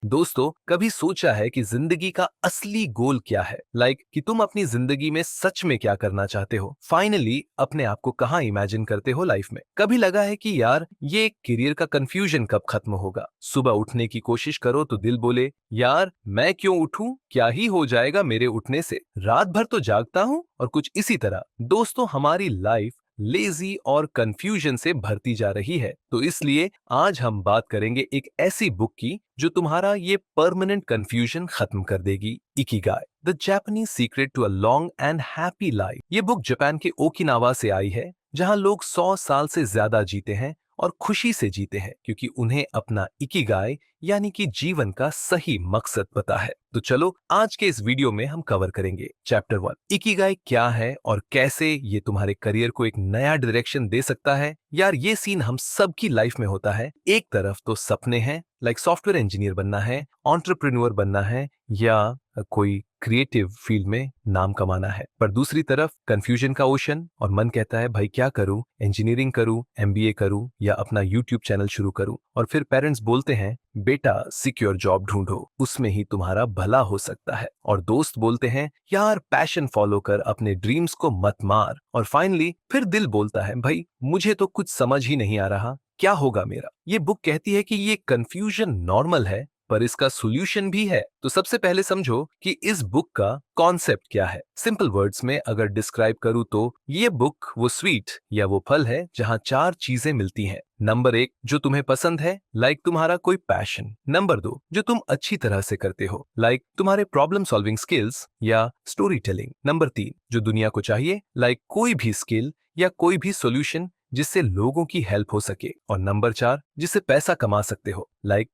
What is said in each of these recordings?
दोस्तों, कभी सोचा है कि जिंदगी का असली गोल क्या है? कि तुम अपनी जिंदगी में सच में क्या करना चाहते हो? फाइनली अपने आप को कहाँ इमेजिन करते हो लाइफ में? कभी लगा है कि यार ये करियर का कंफ्यूजन कब खत्म होगा? सुबह उठने की कोशिश करो तो दिल बोले यार मैं क्यों उठूं? क्या ही हो जाएगा मेरे उठने से? रात भर तो जागता हूँ और कुछ इसी तरह। दोस्तों, हमारी लाइफ लेजी और कंफ्यूजन से भरती जा रही है, तो इसलिए आज हम बात करेंगे एक ऐसी बुक की जो तुम्हारा ये परमानेंट कंफ्यूजन खत्म कर देगी। Ikigai, the Japanese secret to a long and happy life. ये बुक जापान के ओकिनावा से आई है, जहां लोग 100 साल से ज्यादा जीते हैं और खुशी से जीते हैं क्योंकि उन्हें अपना इकिगाई यानी कि जीवन का सही मकसद पता है। तो चलो आज के इस वीडियो में हम कवर करेंगे चैप्टर 1, इकिगाई क्या है और कैसे ये तुम्हारे करियर को एक नया डायरेक्शन दे सकता है। यार ये सीन हम सबकी लाइफ में होता है। एक तरफ तो सपने हैं, सॉफ्टवेयर इंजीनियर बनना है, एंटरप्रेन्योर बनना है या कोई क्रिएटिव फील्ड में नाम कमाना है, पर दूसरी तरफ कंफ्यूजन का ओशन और मन कहता है भाई क्या करूं, इंजीनियरिंग करूं, एमबीए करूं या अपना यूट्यूब चैनल शुरू करूं। और फिर पेरेंट्स बोलते हैं बेटा सिक्योर जॉब ढूंढो, उसमें ही तुम्हारा भला हो सकता है। और दोस्त बोलते हैं यार पैशन फॉलो कर, अपने ड्रीम्स को मत मार। और फाइनली फिर दिल बोलता है भाई मुझे तो कुछ समझ ही नहीं आ रहा, क्या होगा मेरा। ये बुक कहती है कि ये कंफ्यूजन नॉर्मल है पर इसका सॉल्यूशन भी है। तो सबसे पहले समझो कि इस बुक का कॉन्सेप्ट क्या है। सिंपल वर्ड्स में अगर डिस्क्राइब करूं तो ये बुक वो स्वीट या वो फल है जहां 4 चीजें मिलती हैं। नंबर 1, जो तुम्हें पसंद है, तुम्हारा कोई पैशन। नंबर 2, जो तुम अच्छी तरह से करते हो, तुम्हारे प्रॉब्लम सॉल्विंग स्किल्स या स्टोरी टेलिंग। नंबर 3, जो दुनिया को चाहिए, कोई भी स्किल या कोई भी सॉल्यूशन जिससे लोगों की हेल्प हो सके। और नंबर 4, जिससे पैसा कमा सकते हो,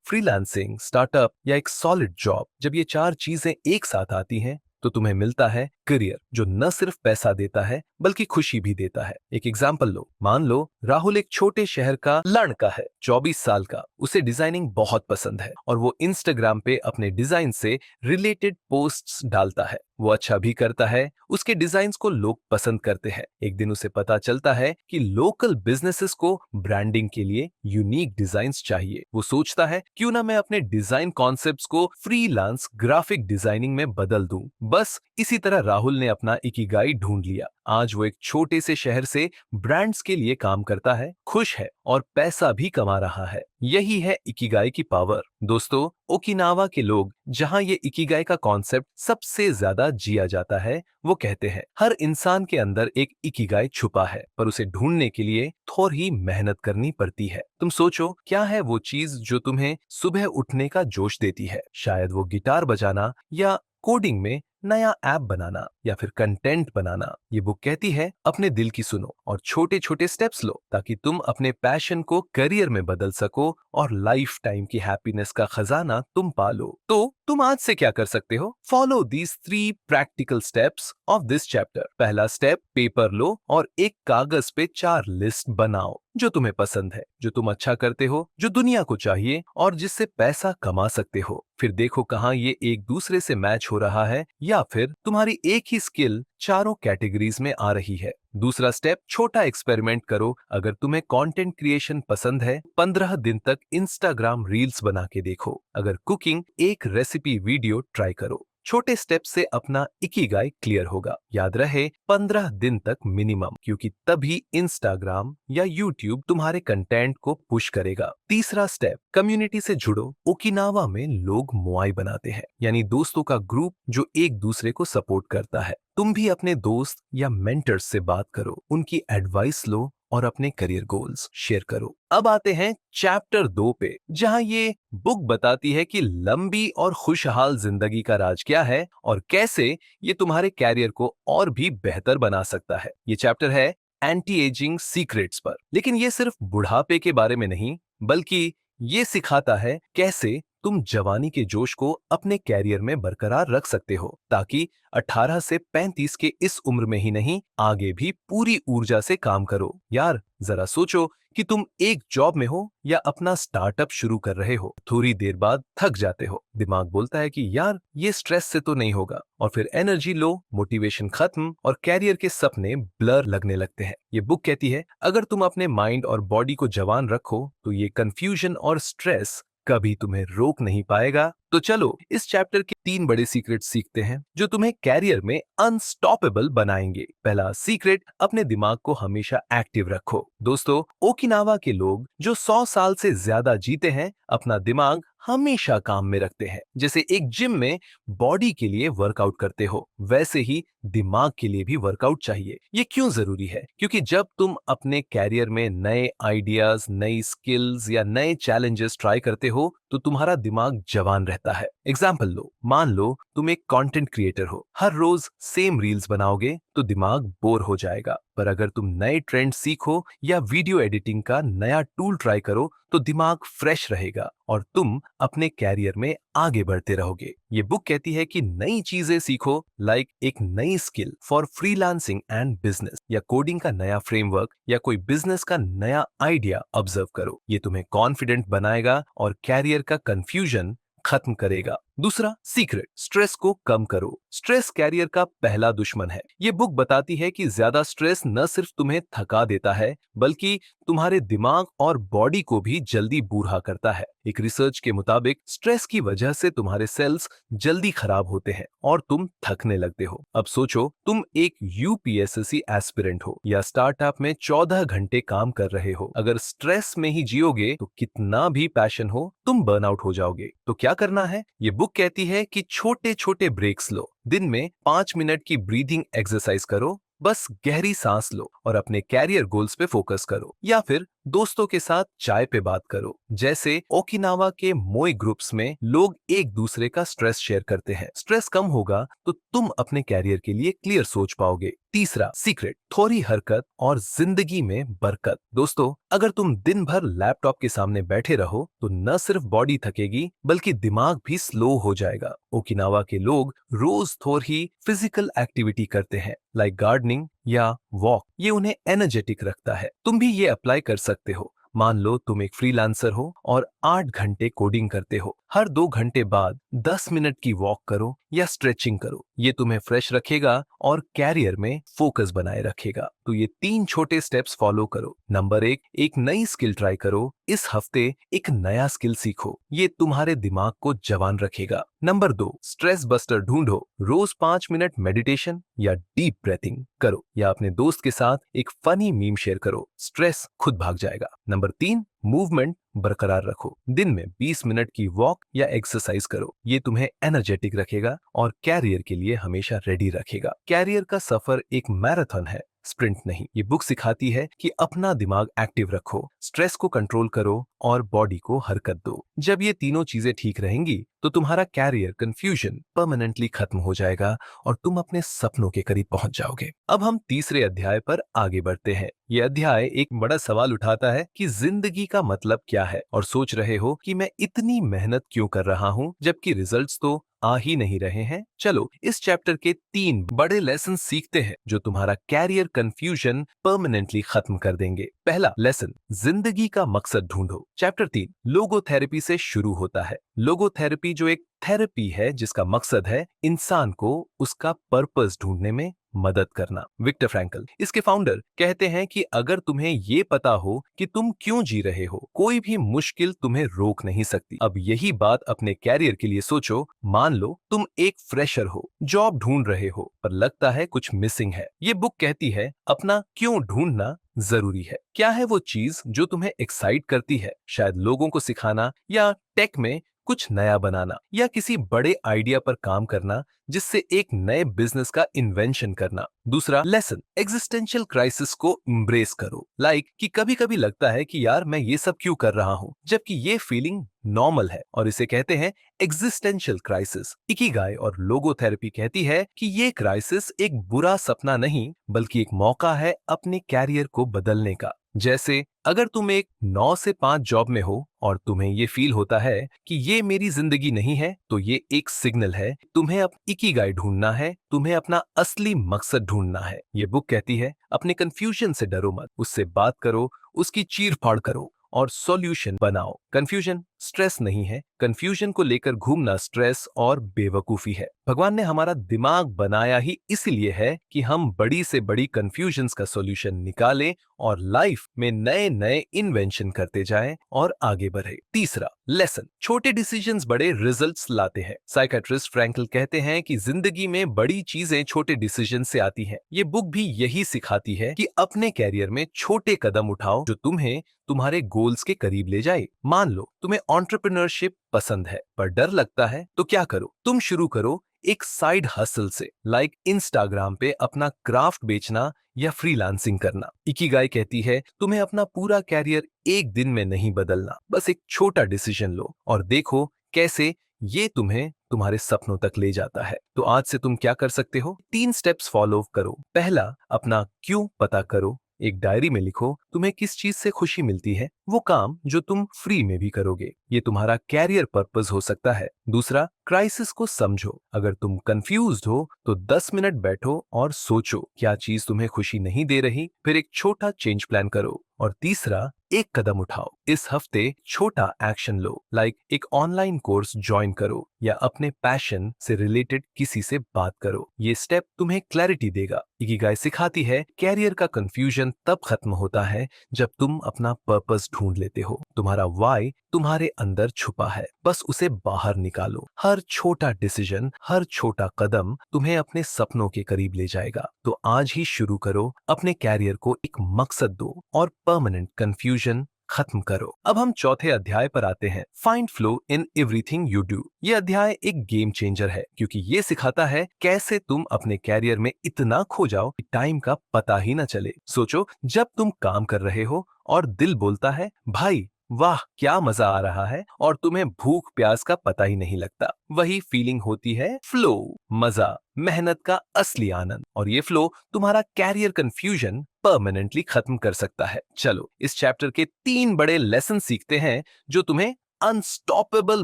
फ्रीलांसिंग, स्टार्टअप या एक सॉलिड जॉब। जब ये 4 चीजें एक साथ आती हैं तो तुम्हें मिलता है करियर जो न सिर्फ पैसा देता है बल्कि खुशी भी देता है। एक एग्जांपल लो, मान लो राहुल एक छोटे शहर का लड़का है, 24 साल का। उसे डिजाइनिंग बहुत पसंद है और वो इंस्टाग्राम पे अपने डिजाइन से रिलेटेड पोस्ट्स डालता है। वो अच्छा भी करता है, उसके डिजाइन्स को लोग पसंद करते हैं। एक दिन उसे पता चलता है कि लोकल बिजनेसेस को ब्रांडिंग के लिए यूनिक डिजाइन्स चाहिए। वो सोचता है क्यों ना मैं अपने डिजाइन कॉन्सेप्ट्स को फ्रीलांस ग्राफिक डिजाइनिंग में बदल दूं। बस इसी तरह राहुल ने अपना इकिगाई ढूंढ लिया। आज वो एक छोटे से शहर से ब्रांड्स के लिए काम करता है, खुश है और पैसा भी कमा रहा है। यही है इकिगाई की पावर। दोस्तों, ओकिनावा के लोग जहां ये इकिगाई का कॉन्सेप्ट सबसे ज्यादा जिया जाता है, वो कहते हैं हर इंसान के अंदर एक इकिगाई छुपा है पर उसे ढूंढने के लिए थोड़ी मेहनत करनी पड़ती है। तुम सोचो क्या है वो चीज जो तुम्हें सुबह उठने का जोश देती है? शायद वो गिटार बजाना या कोडिंग में नया ऐप बनाना या फिर कंटेंट बनाना। ये बुक कहती है अपने दिल की सुनो और छोटे छोटे स्टेप्स लो ताकि तुम अपने पैशन को करियर में बदल सको और लाइफ टाइम की हैप्पीनेस का खजाना तुम पालो। तो तुम आज से क्या कर सकते हो? Follow these 3 practical steps of this chapter. पहला स्टेप, पेपर लो और एक कागज पे 4 लिस्ट बनाओ जो तुम्हें पसंद है, जो तुम अच्छा करते हो, जो दुनिया को चाहिए और जिससे पैसा कमा सकते हो। फिर देखो कहाँ ये एक दूसरे से मैच हो रहा है या फिर तुम्हारी एक ही स्किल चारों कैटेगरीज में आ रही है। दूसरा स्टेप, छोटा एक्सपेरिमेंट करो। अगर तुम्हें कंटेंट क्रिएशन पसंद है, 15 दिन तक इंस्टाग्राम रील्स बना के देखो। अगर कुकिंग, एक रेसिपी वीडियो ट्राई करो। छोटे स्टेप से अपना इकिगाई क्लियर होगा। याद रहे 15 दिन तक मिनिमम, क्योंकि तभी इंस्टाग्राम या यूट्यूब तुम्हारे कंटेंट को पुश करेगा। तीसरा स्टेप, कम्युनिटी से जुड़ो। ओकिनावा में लोग मोआई बनाते हैं, यानी दोस्तों का ग्रुप जो एक दूसरे को सपोर्ट करता है। तुम भी अपने दोस्त या मेंटर्स से बात करो, उनकी एडवाइस लो और अपने करियर गोल्स शेयर करो। अब आते हैं चैप्टर 2 पे, जहां ये बुक बताती है कि लंबी और खुशहाल जिंदगी का राज क्या है और कैसे ये तुम्हारे कैरियर को और भी बेहतर बना सकता है। ये चैप्टर है एंटी एजिंग सीक्रेट्स पर। लेकिन ये सिर्फ बुढ़ापे के बारे में नहीं, बल्कि ये सिखाता है कैसे तुम जवानी के जोश को अपने कैरियर में बरकरार रख सकते हो, ताकि 18 से 35 के इस उम्र में ही नहीं, आगे भी पूरी ऊर्जा से काम करो। यार जरा सोचो कि तुम एक जॉब में हो या अपना स्टार्टअप शुरू कर रहे हो, थोड़ी देर बाद थक जाते हो। दिमाग बोलता है कि यार ये स्ट्रेस से तो नहीं होगा, और फिर एनर्जी लो, मोटिवेशन खत्म और कैरियर के सपने ब्लर लगने लगते हैं। ये बुक कहती है अगर तुम अपने माइंड और बॉडी को जवान रखो तो ये कंफ्यूजन और स्ट्रेस कभी तुम्हें रोक नहीं पाएगा। तो चलो इस चैप्टर के 3 बड़े सीक्रेट सीखते हैं जो तुम्हें कैरियर में अनस्टॉपेबल बनाएंगे। पहला सीक्रेट, अपने दिमाग को हमेशा एक्टिव रखो। दोस्तों, ओकिनावा के लोग जो 100 साल से ज्यादा जीते हैं अपना दिमाग हमेशा काम में रखते हैं। जैसे एक जिम में बॉडी के लिए वर्कआउट करते हो, वैसे ही दिमाग के लिए भी वर्कआउट चाहिए। ये क्यों जरूरी है? क्योंकि जब तुम अपने कैरियर में नए आइडियाज, नई स्किल्स या नए चैलेंजेस ट्राई करते हो तो तुम्हारा दिमाग जवान रहता है। एग्जाम्पल लो, मान लो तुम एक कंटेंट क्रिएटर हो, हर रोज सेम रील्स बनाओगे तो दिमाग बोर हो जाएगा। पर अगर तुम नए ट्रेंड सीखो या वीडियो एडिटिंग का नया टूल ट्राई करो तो दिमाग फ्रेश रहेगा और तुम अपने कैरियर में आगे बढ़ते रहोगे। ये बुक कहती है कि नई चीजें सीखो, लाइक एक नई skill for freelancing and business, या कोडिंग का नया फ्रेमवर्क, या कोई बिजनेस का नया आइडिया ऑब्जर्व करो। ये तुम्हें कॉन्फिडेंट बनाएगा और कैरियर का कंफ्यूजन खत्म करेगा। दूसरा सीक्रेट, स्ट्रेस को कम करो। स्ट्रेस कैरियर का पहला दुश्मन है। ये बुक बताती है कि ज्यादा स्ट्रेस न सिर्फ तुम्हें थका देता है बल्कि तुम्हारे दिमाग और बॉडी को भी जल्दी बूढ़ा करता है। एक रिसर्च के मुताबिक स्ट्रेस की वजह से तुम्हारे सेल्स जल्दी खराब होते हैं और तुम थकने लगते हो। अब सोचो, तुम एक यूपीएससी एस्पिरेंट हो या स्टार्टअप में 14 घंटे काम कर रहे हो। अगर स्ट्रेस में ही जियोगे तो कितना भी पैशन हो तुम बर्नआउट हो जाओगे। तो क्या करना है? ये बुक कहती है कि छोटे छोटे ब्रेक्स लो। दिन में 5 मिनट की ब्रीदिंग एक्सरसाइज करो, बस गहरी सांस लो और अपने कैरियर गोल्स पे फोकस करो। या फिर दोस्तों के साथ चाय पे बात करो। जैसे ओकिनावा के मोई ग्रुप्स में लोग एक दूसरे का स्ट्रेस शेयर करते हैं। स्ट्रेस कम होगा तो तुम अपने कैरियर के लिए क्लियर सोच पाओगे। तीसरा सीक्रेट, थोड़ी हरकत और जिंदगी में बरकत। दोस्तों, अगर तुम दिन भर लैपटॉप के सामने बैठे रहो तो न सिर्फ बॉडी थकेगी बल्कि दिमाग भी स्लो हो जाएगा। ओकिनावा के लोग रोज थोड़ी फिजिकल एक्टिविटी करते हैं, लाइक गार्डनिंग या वॉक। ये उन्हें एनर्जेटिक रखता है। तुम भी ये अप्लाई कर सकते हो। मान लो तुम एक फ्रीलांसर हो और 8 घंटे कोडिंग करते हो। हर 2 घंटे बाद 10 मिनट की वॉक करो या स्ट्रेचिंग करो। ये तुम्हें फ्रेश रखेगा और कैरियर में फोकस बनाए रखेगा। तो ये 3 छोटे स्टेप्स फॉलो करो। नंबर 1, एक नई स्किल ट्राई करो। इस हफ्ते एक नया स्किल सीखो, ये तुम्हारे दिमाग को जवान रखेगा। नंबर 2, स्ट्रेस बस्टर ढूंढो। रोज 5 मिनट मेडिटेशन या डीप ब्रीथिंग करो या अपने दोस्त के साथ एक फनी मीम शेयर करो, स्ट्रेस खुद भाग जाएगा। नंबर 3, मूवमेंट बरकरार रखो। दिन में 20 मिनट की वॉक या एक्सरसाइज करो, ये तुम्हें एनर्जेटिक रखेगा और कैरियर के लिए हमेशा रेडी रखेगा। कैरियर का सफर एक मैराथन है, स्प्रिंट नहीं। ये बुक सिखाती है कि अपना दिमाग एक्टिव रखो, स्ट्रेस को कंट्रोल करो और बॉडी को हरकत दो। जब ये तीनों चीजें ठीक रहेंगी तो तुम्हारा कैरियर कंफ्यूजन परमानेंटली खत्म हो जाएगा और तुम अपने सपनों के करीब पहुंच जाओगे। अब हम तीसरे अध्याय पर आगे बढ़ते हैं। ये अध्याय एक बड़ा सवाल उठाता है कि जिंदगी का मतलब क्या है, और सोच रहे हो कि मैं इतनी मेहनत क्यों कर रहा हूँ जबकि रिजल्ट्स तो आ ही नहीं रहे हैं। चलो इस चैप्टर के 3 बड़े लेसन सीखते हैं जो तुम्हारा कैरियर कंफ्यूजन परमानेंटली खत्म कर देंगे। पहला लेसन, जिंदगी का मकसद ढूंढो। चैप्टर 3 लोगोथेरेपी से शुरू होता है। लोगोथेरेपी जो एक थेरेपी है जिसका मकसद है इंसान को उसका पर्पस ढूंढने में मदद करना। विक्टर फ्रैंकल, इसके फाउंडर, कहते हैं कि अगर तुम्हें ये पता हो कि तुम क्यों जी रहे हो, कोई भी मुश्किल तुम्हें रोक नहीं सकती। अब यही बात अपने कैरियर के लिए सोचो। मान लो तुम एक फ्रेशर हो, जॉब ढूंढ रहे हो पर लगता है कुछ मिसिंग है। ये बुक कहती है अपना क्यों ढूंढना जरूरी है। क्या है वो चीज जो तुम्हें एक्साइट करती है? शायद लोगों को सिखाना, या टेक में कुछ नया बनाना, या किसी बड़े आइडिया पर काम करना जिससे एक नए बिजनेस का इन्वेंशन करना। दूसरा लेसन, एग्जिस्टेंशियल क्राइसिस को एम्ब्रेस करो। लाइक कि कभी कभी लगता है कि यार मैं ये सब क्यों कर रहा हूँ, जबकि ये फीलिंग नॉर्मल है और इसे कहते हैं एग्जिस्टेंशियल क्राइसिस। इकिगाई और लोगोथेरेपी कहती है कि ये क्राइसिस एक बुरा सपना नहीं बल्कि एक मौका है अपने कैरियर को बदलने का। जैसे अगर तुम एक 9 से 5 जॉब में हो और तुम्हें ये फील होता है कि ये मेरी जिंदगी नहीं है, तो ये एक सिग्नल है तुम्हें अब इकिगाई ढूंढना है, तुम्हें अपना असली मकसद ढूंढना है। ये बुक कहती है अपने कंफ्यूजन से डरो मत, उससे बात करो, उसकी चीर फाड़ करो और सॉल्यूशन बनाओ। कंफ्यूजन स्ट्रेस नहीं है, कंफ्यूजन को लेकर घूमना स्ट्रेस और बेवकूफी है। भगवान ने हमारा दिमाग बनाया ही इसलिए है कि हम बड़ी से बड़ी कंफ्यूजन्स का सॉल्यूशन निकालें और लाइफ में नए नए इन्वेंशन करते जाएं और आगे बढ़े। तीसरा लेसन, छोटे डिसीजंस बड़े रिजल्ट्स लाते हैं। साइकियाट्रिस्ट फ्रैंकल कहते हैं कि जिंदगी में बड़ी चीजें छोटे डिसीजन से आती हैं। ये बुक भी यही सिखाती है कि अपने कैरियर में छोटे कदम उठाओ जो तुम्हें तुम्हारे गोल्स के करीब ले जाए। मान लो तुम्हें एंटरप्रेन्योरशिप पसंद है पर डर लगता है, तो क्या करो? तुम शुरू करो एक साइड हसल से, लाइक इंस्टाग्राम पे अपना क्राफ्ट बेचना या फ्रीलांसिंग करना। इकिगाई कहती है तुम्हें अपना पूरा कैरियर एक दिन में नहीं बदलना, बस एक छोटा डिसीजन लो और देखो कैसे ये तुम्हें तुम्हारे सपनों तक ले जाता है। तो आज से तुम क्या कर सकते हो? 3 स्टेप्स फॉलो करो। पहला, अपना क्यों पता करो। एक डायरी में लिखो तुम्हें किस चीज से खुशी मिलती है, वो काम जो तुम फ्री में भी करोगे। ये तुम्हारा कैरियर पर्पस हो सकता है। दूसरा, क्राइसिस को समझो। अगर तुम कंफ्यूज्ड हो तो 10 मिनट बैठो और सोचो क्या चीज तुम्हें खुशी नहीं दे रही, फिर एक छोटा चेंज प्लान करो। और तीसरा, एक कदम उठाओ। इस हफ्ते छोटा एक्शन लो, लाइक एक ऑनलाइन कोर्स ज्वाइन करो या अपने पैशन से रिलेटेड किसी से बात करो। ये स्टेप तुम्हें क्लैरिटी देगा। इकिगाई सिखाती है कैरियर का कंफ्यूजन तब खत्म होता है जब तुम अपना पर्पस ढूंढ लेते हो। तुम्हारा वाई तुम्हारे अंदर छुपा है, बस उसे बाहर निकालो। हर छोटा डिसीजन, हर छोटा कदम तुम्हें अपने सपनों के करीब ले जाएगा। तो आज ही शुरू करो, अपने कैरियर को एक मकसद दो और परमानेंट कंफ्यूजन खत्म करो। अब हम चौथे अध्याय पर आते हैं, find flow in everything you do. ये अध्याय एक गेम चेंजर है क्योंकि ये सिखाता है कैसे तुम अपने कैरियर में इतना खो जाओ कि टाइम का पता ही न चले। सोचो, जब तुम काम कर रहे हो और दिल बोलता है भाई वाह क्या मजा आ रहा है, और तुम्हें भूख प्यास का पता ही नहीं लगता, वही फीलिंग होती है फ्लो। मजा, मेहनत का असली आनंद। और ये फ्लो तुम्हारा कैरियर कंफ्यूजन परमानेंटली खत्म कर सकता है। चलो इस चैप्टर के 3 बड़े लेसन सीखते हैं जो तुम्हें अनस्टॉपेबल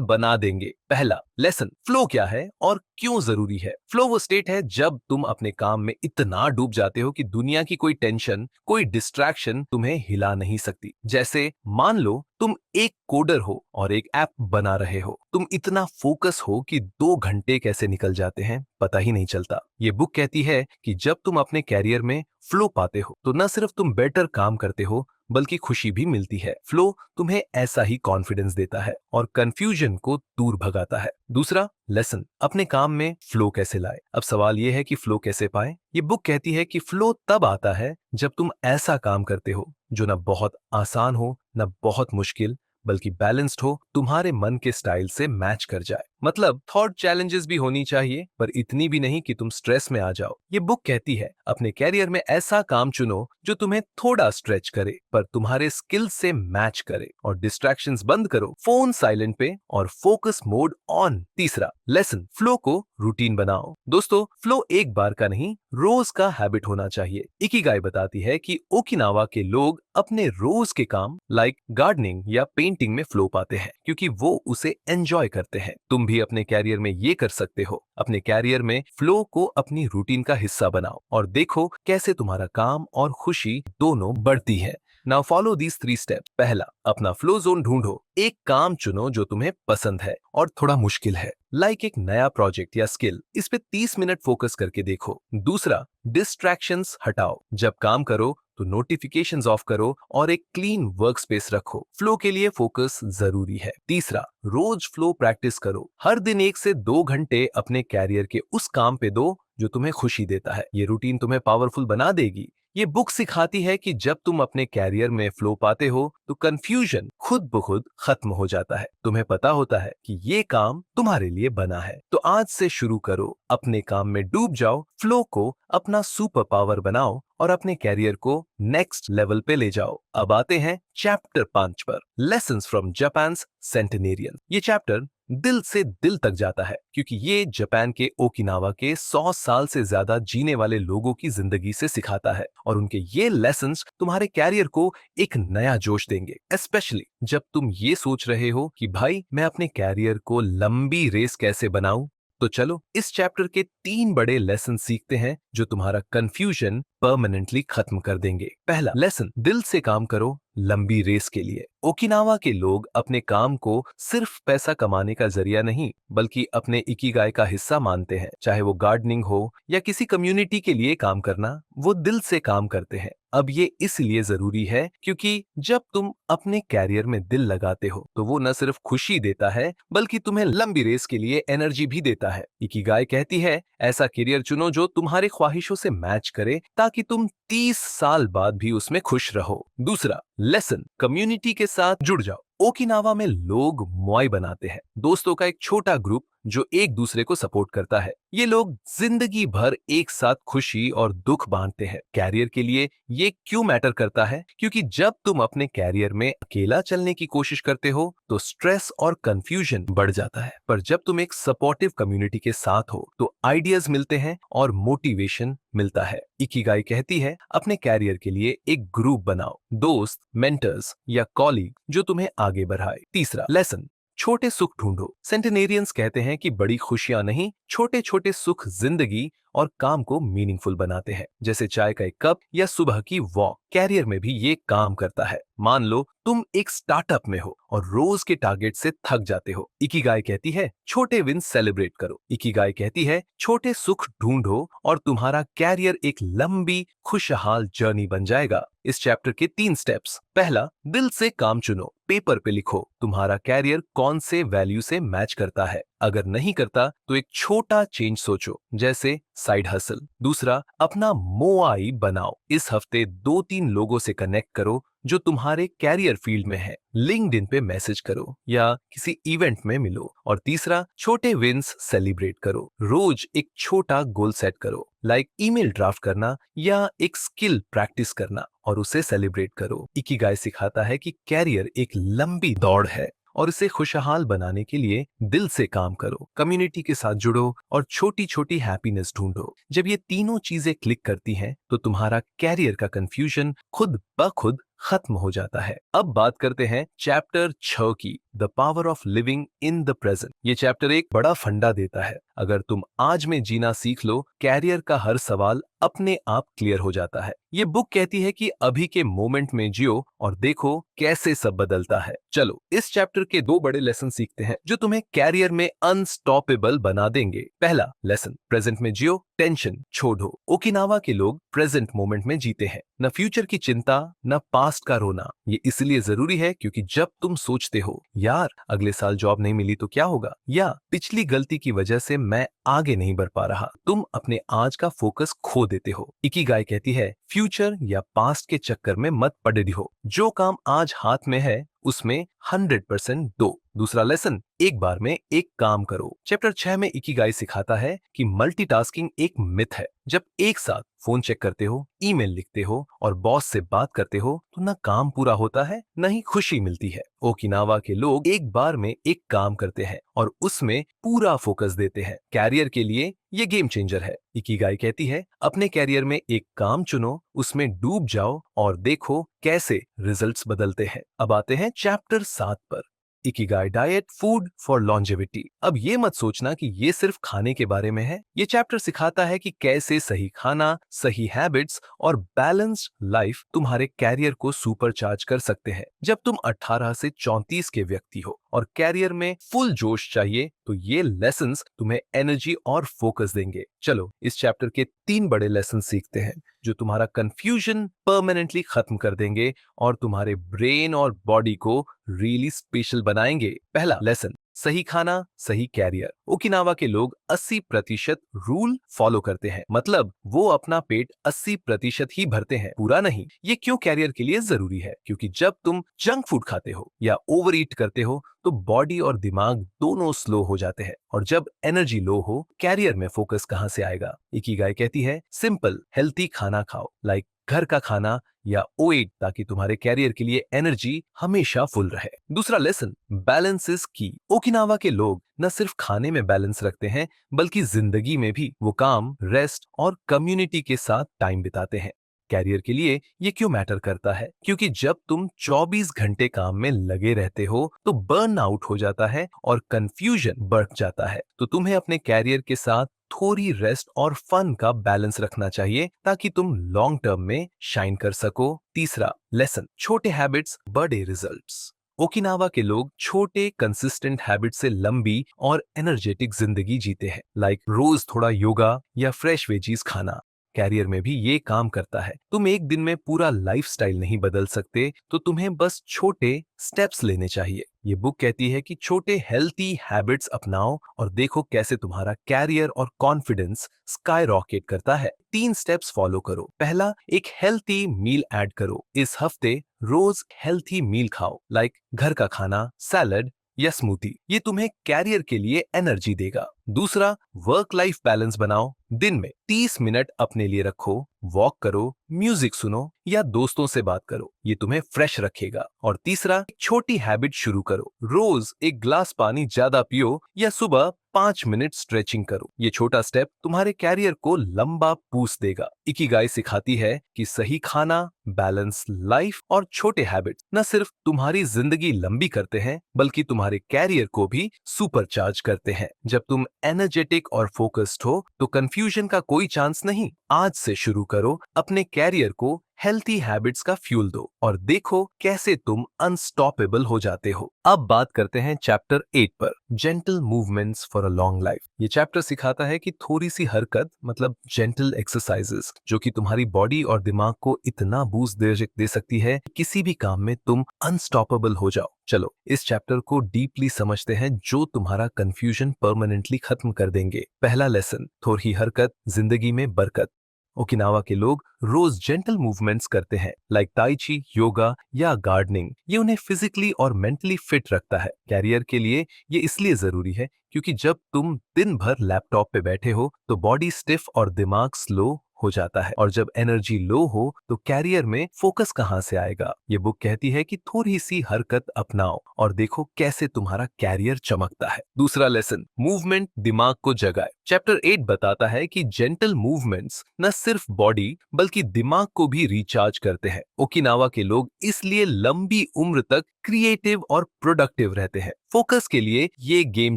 बना देंगे। पहला लेसन, फ्लो क्या है और क्यों जरूरी है। फ्लो वो स्टेट है जब तुम अपने काम में इतना डूब जाते हो कि दुनिया की कोई टेंशन, कोई डिस्ट्रैक्शन तुम्हें हिला नहीं सकती। जैसे मान लो तुम एक कोडर हो और एक ऐप बना रहे हो, तुम इतना फोकस हो कि 2 घंटे कैसे निकल जाते हैं पता ही नहीं चलता। ये बुक कहती है कि जब तुम अपने कैरियर में फ्लो पाते हो तो न सिर्फ तुम बेटर काम करते हो बल्कि खुशी भी मिलती है। फ्लो तुम्हें ऐसा ही कॉन्फिडेंस देता है और कंफ्यूजन को दूर भगाता है। दूसरा लेसन, अपने काम में फ्लो कैसे लाए। अब सवाल यह है कि फ्लो कैसे पाए। ये बुक कहती है कि फ्लो तब आता है जब तुम ऐसा काम करते हो जो न बहुत आसान हो न बहुत मुश्किल, बल्कि बैलेंस्ड हो, तुम्हारे मन के स्टाइल से मैच कर जाए। मतलब थॉट चैलेंजेस भी होनी चाहिए पर इतनी भी नहीं कि तुम स्ट्रेस में आ जाओ। ये बुक कहती है अपने कैरियर में ऐसा काम चुनो जो तुम्हें थोड़ा स्ट्रेच करे पर तुम्हारे स्किल से मैच करे, और डिस्ट्रैक्शंस बंद करो, फोन साइलेंट पे और फोकस मोड ऑन। तीसरा लेसन, फ्लो को रूटीन बनाओ। दोस्तों फ्लो एक बार का नहीं, रोज का हैबिट होना चाहिए। इकिगाई बताती है कि ओकिनावा के लोग अपने रोज के काम लाइक गार्डनिंग या पेंटिंग में फ्लो पाते हैं क्योंकि वो उसे एंजॉय करते हैं। तुम भी अपने कैरियर में ये कर सकते हो। अपने कैरियर में फ्लो को अपनी रूटीन का हिस्सा बनाओ और देखो कैसे तुम्हारा काम और खुशी दोनों बढ़ती है। Now follow these 3 steps. पहला, अपना फ्लो जोन ढूंढो। एक काम चुनो जो तुम्हें पसंद है और थोड़ा मुश्किल है, लाइक एक नया प्रोजेक्ट या स्किल। इस पे 30 मिनट फोकस करके देखो। दूसरा, डिस्ट्रैक्शंस हटाओ। जब काम करो तो नोटिफिकेशंस ऑफ करो और एक क्लीन वर्क स्पेस रखो। फ्लो के लिए फोकस जरूरी है। तीसरा, रोज फ्लो प्रैक्टिस करो। हर दिन 1 से 2 घंटे अपने कैरियर के उस काम पे दो जो तुम्हें खुशी देता है। ये रूटीन तुम्हें पावरफुल बना देगी। ये बुक सिखाती है कि जब तुम अपने कैरियर में फ्लो पाते हो तो कंफ्यूजन खुद ब खुद खत्म हो जाता है। तुम्हें पता होता है कि ये काम तुम्हारे लिए बना है। तो आज से शुरू करो, अपने काम में डूब जाओ, फ्लो को अपना सुपर पावर बनाओ और अपने कैरियर को नेक्स्ट लेवल पे ले जाओ। अब आते हैं चैप्टर 5 पर, लेसन्स फ्रॉम जापान्स सेंटेनेरियन। ये चैप्टर दिल से दिल तक जाता है क्योंकि ये जापान के ओकिनावा के 100 साल से ज्यादा जीने वाले लोगों की जिंदगी से सिखाता है और उनके ये लेसन्स तुम्हारे कैरियर को एक नया जोश देंगे, स्पेशली जब तुम ये सोच रहे हो कि भाई मैं अपने कैरियर को लंबी रेस कैसे बनाऊं। तो चलो इस चैप्टर के 3 बड़े लेसन सीखते हैं जो तुम्हारा कंफ्यूजन परमानेंटली खत्म कर देंगे। पहला लेसन, दिल से काम करो लंबी रेस के लिए। ओकिनावा के लोग अपने काम को सिर्फ पैसा कमाने का जरिया नहीं बल्कि अपने इकिगाई का हिस्सा मानते हैं। चाहे वो गार्डनिंग हो या किसी कम्युनिटी के लिए काम करना, वो दिल से काम करते हैं। अब ये इसलिए जरूरी है क्योंकि जब तुम अपने कैरियर में दिल लगाते हो तो वो न सिर्फ खुशी देता है बल्कि तुम्हें लंबी रेस के लिए एनर्जी भी देता है। इकिगाई कहती है ऐसा करियर चुनो जो तुम्हारे ख्वाहिशों से मैच करे ताकि तुम 30 साल बाद भी उसमें खुश रहो। दूसरा लेसन, कम्युनिटी के साथ जुड़ जाओ। ओकिनावा में लोग मुआई बनाते हैं, दोस्तों का एक छोटा ग्रुप जो एक दूसरे को सपोर्ट करता है। ये लोग जिंदगी भर एक साथ खुशी और दुख बांटते हैं। कैरियर के लिए ये क्यों मैटर करता है? क्योंकि जब तुम अपने कैरियर में अकेला चलने की कोशिश करते हो तो स्ट्रेस और कंफ्यूजन बढ़ जाता है, पर जब तुम एक सपोर्टिव कम्युनिटी के साथ हो तो आइडियाज मिलते हैं और मोटिवेशन मिलता है। इकिगाई कहती है अपने कैरियर के लिए एक ग्रुप बनाओ, दोस्त, मेंटर्स या कॉलीग जो तुम्हें आगे बढ़ाए। तीसरा लेसन, छोटे सुख ढूंढो। सेंटेनेरियंस कहते हैं कि बड़ी खुशियां नहीं, छोटे छोटे सुख जिंदगी और काम को मीनिंगफुल बनाते हैं, जैसे चाय का एक कप या सुबह की वॉक। कैरियर में भी ये काम करता है। मान लो तुम एक स्टार्टअप में हो और रोज के टारगेट से थक जाते हो। इकिगाई कहती है छोटे विन सेलिब्रेट करो। इकिगाई कहती है छोटे सुख ढूंढो और तुम्हारा कैरियर एक लंबी खुशहाल जर्नी बन जाएगा। इस चैप्टर के 3 स्टेप्स। पहला, दिल से काम चुनो। पेपर पे लिखो तुम्हारा कैरियर कौन से वैल्यू से मैच करता है। अगर नहीं करता तो एक छोटा चेंज सोचो, जैसे साइड हसल। दूसरा, अपना मोआई बनाओ। इस हफ्ते 2-3 लोगों से कनेक्ट करो जो तुम्हारे कैरियर फील्ड में है। लिंक्डइन पे मैसेज करो या किसी इवेंट में मिलो। और तीसरा, छोटे विंस सेलिब्रेट करो। रोज एक छोटा गोल सेट करो, लाइक ईमेल ड्राफ्ट करना या एक स्किल प्रैक्टिस करना, और उसे सेलिब्रेट करो। इकिगाई सिखाता है कि कैरियर एक लंबी दौड़ है और इसे खुशहाल बनाने के लिए दिल से काम करो, कम्युनिटी के साथ जुड़ो और छोटी छोटी हैप्पीनेस ढूंढो। जब ये तीनों चीजें क्लिक करती हैं तो तुम्हारा कैरियर का कंफ्यूजन खुद ब खुद खत्म हो जाता है। अब बात करते हैं चैप्टर 6 की, the power of living in the present. ये चैप्टर एक बड़ा फंडा देता है। अगर तुम आज में जीना सीख लो, कैरियर का हर सवाल अपने आप क्लियर हो जाता है। ये बुक कहती है कि अभी के मोमेंट में जियो और देखो कैसे सब बदलता है। चलो इस चैप्टर के 2 बड़े लेसन सीखते हैं जो तुम्हें कैरियर में अनस्टॉपेबल बना देंगे। पहला लेसन, प्रेजेंट में जियो, टेंशन छोड़ो। ओकिनावा के लोग प्रेजेंट मोमेंट में जीते हैं, न फ्यूचर की चिंता न पास्ट का रोना। ये इसलिए जरूरी है क्योंकि जब तुम सोचते हो यार अगले साल जॉब नहीं मिली तो क्या होगा, या पिछली गलती की वजह से मैं आगे नहीं बढ़ पा रहा, तुम अपने आज का फोकस खो देते हो। इकिगाई कहती है फ्यूचर या पास्ट के चक्कर में मत पड़े रहो। जो काम आज हाथ में है उसमें 100% दो। दूसरा लेसन, एक बार में एक काम करो। चैप्टर 6 में इकिगाई सिखाता है कि मल्टीटास्किंग एक मिथ है। जब एक साथ फोन चेक करते हो, ईमेल लिखते हो और बॉस से बात करते हो तो ना काम पूरा होता है न ही खुशी मिलती है। ओकिनावा के लोग एक बार में एक काम करते हैं और उसमें पूरा फोकस देते हैं। कैरियर के लिए ये गेम चेंजर है। इकिगाई कहती है अपने कैरियर में एक काम चुनो, उसमें डूब जाओ और देखो कैसे रिजल्ट्स बदलते हैं। अब आते हैं चैप्टर 7 पर, Ikigai diet, food for longevity. अब ये मत सोचना कि ये सिर्फ खाने के बारे में है। ये चैप्टर सिखाता है कि कैसे सही खाना, सही हैबिट्स और बैलेंस्ड लाइफ तुम्हारे कैरियर को सुपरचार्ज कर सकते हैं। जब तुम 18 से 34 के व्यक्ति हो और कैरियर में फुल जोश चाहिए तो ये लेसन्स तुम्हें एनर्जी और फोकस देंगे। चलो इस चैप्टर के 3 बड़े लेसन सीखते हैं जो तुम्हारा कंफ्यूजन परमानेंटली खत्म कर देंगे और तुम्हारे ब्रेन और बॉडी को रियली स्पेशल बनाएंगे। पहला लेसन, सही खाना सही कैरियर। ओकिनावा के लोग 80% रूल फॉलो करते हैं, मतलब वो अपना पेट 80% ही भरते हैं, पूरा नहीं। ये क्यों कैरियर के लिए जरूरी है? क्योंकि जब तुम जंक फूड खाते हो या ओवर ईट करते हो तो बॉडी और दिमाग दोनों स्लो हो जाते हैं, और जब एनर्जी लो हो कैरियर में फोकस कहां से आएगा? इकिगाई कहती है सिंपल हेल्थी खाना खाओ, लाइक घर का खाना या ओएट, ताकि तुम्हारे कैरियर के लिए एनर्जी हमेशा फुल रहे। दूसरा लेसन, बैलेंस इज की। ओकिनावा के लोग न सिर्फ खाने में बैलेंस रखते हैं बल्कि जिंदगी में भी। वो काम, रेस्ट और कम्युनिटी के साथ टाइम बिताते हैं। कैरियर के लिए ये क्यों मैटर करता है? क्योंकि जब तुम 24 घंटे काम में लगे रहते हो तो बर्न आउट हो जाता है और कंफ्यूजन बढ़ जाता है। तो तुम्हें अपने कैरियर के साथ थोड़ी रेस्ट और फन का बैलेंस रखना चाहिए ताकि तुम लॉन्ग टर्म में शाइन कर सको। तीसरा लेसन, छोटे हैबिट्स बड़े रिजल्ट्स। ओकिनावा के लोग छोटे कंसिस्टेंट हैबिट से लंबी और एनर्जेटिक जिंदगी जीते हैं। लाइक रोज थोड़ा योगा या फ्रेश वेजीज खाना। कैरियर में भी ये काम करता है। तुम एक दिन में पूरा लाइफस्टाइल नहीं बदल सकते, तो तुम्हें बस छोटे स्टेप्स लेने चाहिए। ये बुक कहती है कि छोटे हेल्थी हैबिट्स अपनाओ और देखो कैसे तुम्हारा कैरियर और कॉन्फिडेंस स्काई रॉकेट करता है। 3 स्टेप्स फॉलो करो। पहला, एक हेल्थी मील ऐड करो। इस हफ्ते रोज हेल्थी मील खाओ, लाइक घर का खाना, सैलड या स्मूथी। ये तुम्हें कैरियर के लिए एनर्जी देगा। दूसरा, वर्क लाइफ बैलेंस बनाओ। दिन में 30 मिनट अपने लिए रखो। वॉक करो, म्यूजिक सुनो या दोस्तों से बात करो। ये तुम्हें फ्रेश रखेगा। और तीसरा, एक छोटी हैबिट शुरू करो। रोज एक ग्लास पानी ज्यादा पियो या सुबह 5 मिनट स्ट्रेचिंग करो। ये छोटा स्टेप तुम्हारे कैरियर को लंबा बूस्ट देगा। इकिगाई सिखाती है कि सही खाना, बैलेंस लाइफ और छोटे हैबिट्स न सिर्फ तुम्हारी जिंदगी लंबी करते हैं बल्कि तुम्हारे कैरियर को भी सुपरचार्ज करते हैं। जब तुम एनर्जेटिक और फोकस्ड हो तो कंफ्यूजन का कोई चांस नहीं। आज से शुरू करो, अपने कैरियर को हेल्थी हैबिट्स का फ्यूल दो और देखो कैसे तुम अनस्टॉपेबल हो जाते हो। अब बात करते हैं चैप्टर 8 पर, gentle movements for a long life. ये चैप्टर सिखाता है कि थोड़ी सी हरकत मतलब जेंटल एक्सरसाइजेस जो कि तुम्हारी बॉडी और दिमाग को इतना बूस्ट दे सकती है कि किसी भी काम में तुम अनस्टॉपेबल हो जाओ। चलो इस चैप्टर को डीपली समझते हैं जो तुम्हारा कंफ्यूजन परमानेंटली खत्म कर देंगे। पहला लेसन, थोड़ी हरकत जिंदगी में बरकत। ओकिनावा के लोग रोज जेंटल मूवमेंट्स करते हैं, लाइक ताई ची, योगा या गार्डनिंग। ये उन्हें फिजिकली और मेंटली फिट रखता है। कैरियर के लिए ये इसलिए जरूरी है क्योंकि जब तुम दिन भर लैपटॉप पे बैठे हो तो बॉडी स्टिफ और दिमाग स्लो हो जाता है, और जब एनर्जी लो हो तो कैरियर में फोकस कहां से आएगा। ये बुक कहती है कि थोड़ी सी हरकत अपनाओ और देखो कैसे तुम्हारा कैरियर चमकता है। दूसरा लेसन, मूवमेंट दिमाग को जगाए। चैप्टर 8 बताता है कि जेंटल मूवमेंट्स न सिर्फ बॉडी बल्कि दिमाग को भी रिचार्ज करते हैं। ओकिनावा के लोग इसलिए लंबी उम्र तक क्रिएटिव और प्रोडक्टिव रहते हैं। फोकस के लिए ये गेम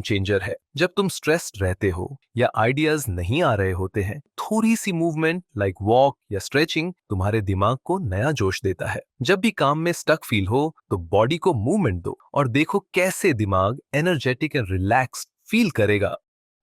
चेंजर है। जब तुम स्ट्रेस्ड रहते हो या आइडियाज नहीं आ रहे होते हैं, थोड़ी सी मूवमेंट लाइक वॉक या स्ट्रेचिंग तुम्हारे दिमाग को नया जोश देता है। जब भी काम में स्टक फील हो तो बॉडी को मूवमेंट दो और देखो कैसे दिमाग एनर्जेटिक एंड रिलैक्स्ड फील करेगा।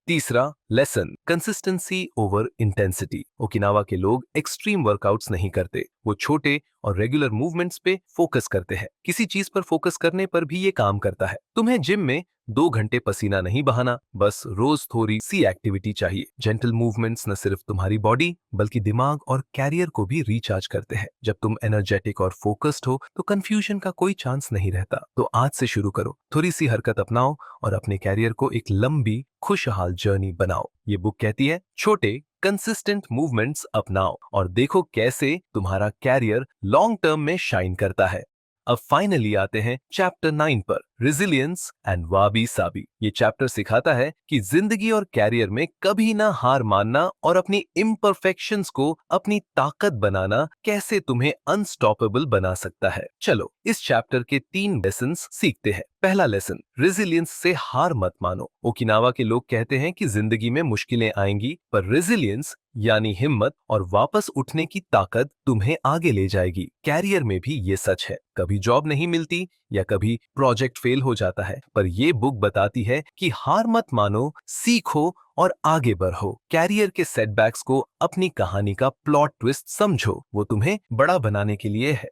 तीसरा lesson, consistency over intensity. Okinawa के लोग एक्सट्रीम वर्कआउट्स नहीं करते, वो छोटे और रेगुलर मूवमेंट्स पे फोकस करते हैं। किसी चीज पर फोकस करने पर भी ये काम करता है। तुम्हें जिम में 2 घंटे पसीना नहीं बहाना, बस रोज थोड़ी सी एक्टिविटी चाहिए। जेंटल मूवमेंट्स न सिर्फ तुम्हारी बॉडी बल्कि दिमाग और कैरियर को भी रिचार्ज करते हैं। जब तुम एनर्जेटिक और फोकस्ड हो तो कंफ्यूजन का कोई चांस नहीं रहता। तो आज से शुरू करो, थोड़ी सी हरकत अपनाओ और अपने कैरियर को एक लंबी खुशहाल जर्नी बनाओ। ये बुक कहती है छोटे कंसिस्टेंट मूवमेंट्स अपनाओ और देखो कैसे तुम्हारा कैरियर लॉन्ग टर्म में शाइन करता है। अब फाइनली आते हैं चैप्टर 9 पर, रेजिलियंस एंड वाबी साबी। ये चैप्टर सिखाता है कि जिंदगी और कैरियर में कभी ना हार मानना और अपनी इम्परफेक्शंस को अपनी ताकत बनाना कैसे तुम्हें अनस्टॉपेबल बना सकता है। चलो इस चैप्टर के 3 लेसन्स सीखते हैं। पहला लेसन, रेजिलियंस से हार मत मानो। ओकिनावा के लोग कहते हैं कि जिंदगी में मुश्किलें आएंगी पर रेजिलियंस यानी हिम्मत और वापस उठने की ताकत तुम्हें आगे ले जाएगी। कैरियर में भी ये सच है। कभी जॉब नहीं मिलती या कभी प्रोजेक्ट फेल हो जाता है, पर ये बुक बताती है कि हार मत मानो, सीखो और आगे बढ़ो। कैरियर के सेटबैक्स को अपनी कहानी का प्लॉट ट्विस्ट समझो, वो तुम्हें बड़ा बनाने के लिए है।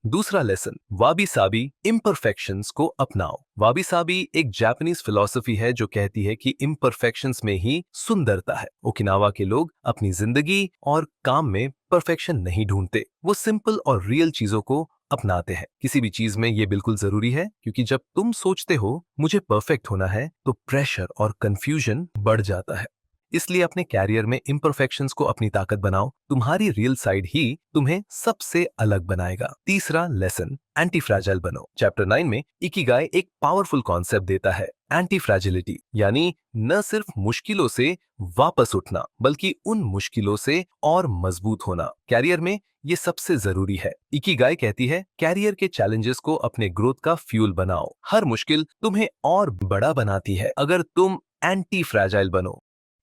दूसरा लेसन, वाबी साबी, इम्परफेक्शंस को अपनाओ। वाबी साबी एक जापानीज फिलॉसफी है जो कहती है कि इम्परफेक्शंस में ही सुंदरता है। ओकिनावा के लोग अपनी जिंदगी और काम में परफेक्शन नहीं ढूंढते, वो सिंपल और रियल चीजों को अपनाते हैं। किसी भी चीज में ये बिल्कुल जरूरी है क्योंकि जब तुम सोचते हो मुझे परफेक्ट होना है तो प्रेशर और कंफ्यूजन बढ़ जाता है। इसलिए अपने कैरियर में इम्परफेक्शंस को अपनी ताकत बनाओ। तुम्हारी रियल साइड ही तुम्हें सबसे अलग बनाएगा। तीसरा लेसन, एंटी फ्रैजाइल बनो। चैप्टर 9 में इकिगाई एक पावरफुल कॉन्सेप्ट देता है, एंटी फ्रैजिलिटी, यानी न सिर्फ मुश्किलों से वापस उठना, बल्कि उन मुश्किलों से और मजबूत होना। कैरियर में ये सबसे जरूरी है। इकिगाई कहती है, कैरियर के चैलेंजेस को अपने ग्रोथ का फ्यूल बनाओ। हर मुश्किल तुम्हें और बड़ा बनाती है अगर तुम एंटी फ्रैजाइल बनो।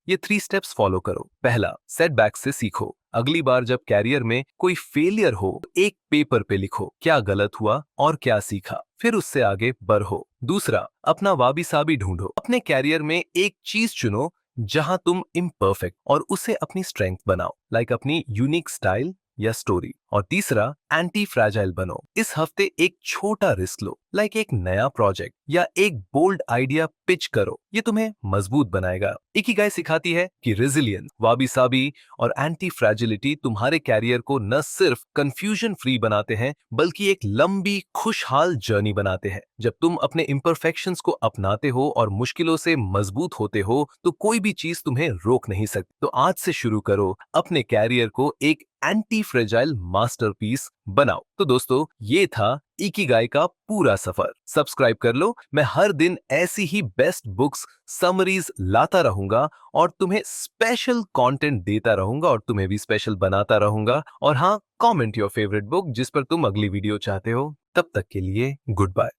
ये 3 स्टेप्स फॉलो करो। पहला, सेटबैक से सीखो। अगली बार जब कैरियर में कोई फेलियर हो, एक पेपर पे लिखो क्या गलत हुआ और क्या सीखा, फिर उससे आगे बढ़ो। दूसरा, अपना वाबी साबी ढूंढो। अपने कैरियर में एक चीज चुनो जहां तुम इम्परफेक्ट और उसे अपनी स्ट्रेंथ बनाओ, लाइक अपनी यूनिक स्टाइल या स्टोरी। और तीसरा, एंटी फ्रैजाइल बनो। इस हफ्ते एक छोटा रिस्क लो, लाइक एक नया प्रोजेक्ट या एक बोल्ड आइडिया पिच करो। ये तुम्हें मजबूत बनाएगा। इकिगाई सिखाती है कि रेजिलियंस, वाबी साबी और एंटी फ्रैजिलिटी तुम्हारे कैरियर को न सिर्फ कंफ्यूजन फ्री बनाते हैं, बल्कि एक लंबी खुशहाल जर्नी बनाते हैं। जब तुम अपने इम्परफेक्शंस को अपनाते हो और मुश्किलों से मजबूत होते हो, तो कोई भी चीज तुम्हें रोक नहीं सकती। तो आज से शुरू करो अपने कैरियर को एक एंटी फ्रेजाइल मास्टरपीस बनाओ। तो दोस्तों, ये था इकिगाई का पूरा सफर। सब्सक्राइब कर लो। मैं हर दिन ऐसी ही बेस्ट बुक्स समरीज लाता रहूंगा और तुम्हें स्पेशल कंटेंट देता रहूंगा और तुम्हें भी स्पेशल बनाता रहूंगा। और हाँ, कमेंट योर फेवरेट बुक जिस पर तुम अगली वीडियो चाहते हो। तब तक के लिए गुड बाय।